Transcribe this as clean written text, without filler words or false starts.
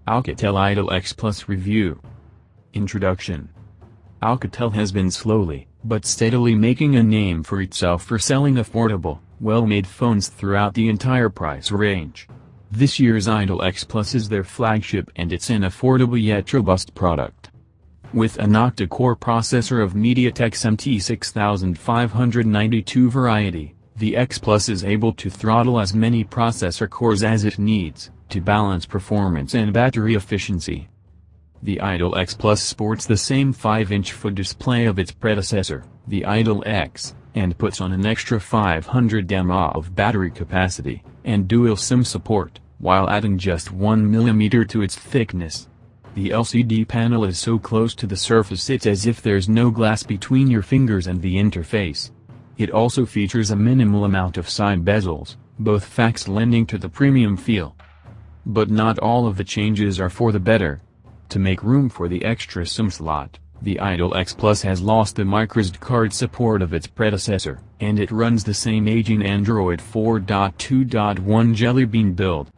Alcatel Idol X Plus Review. Introduction. Alcatel has been slowly, but steadily making a name for itself for selling affordable, well-made phones throughout the entire price range. This year's Idol X Plus is their flagship and it's an affordable yet robust product. With an octa-core processor of Mediatek's MT6592 variety, the X Plus is able to throttle as many processor cores as it needs, to balance performance and battery efficiency. The Idol X Plus sports the same 5-inch full display of its predecessor, the Idol X, and puts on an extra 500 mAh of battery capacity, and dual SIM support, while adding just 1 mm to its thickness. The LCD panel is so close to the surface it's as if there's no glass between your fingers and the interface. It also features a minimal amount of side bezels, both facts lending to the premium feel. But not all of the changes are for the better. To make room for the extra SIM slot, the Idol X Plus has lost the microSD card support of its predecessor, and it runs the same aging Android 4.2.1 Jelly Bean build.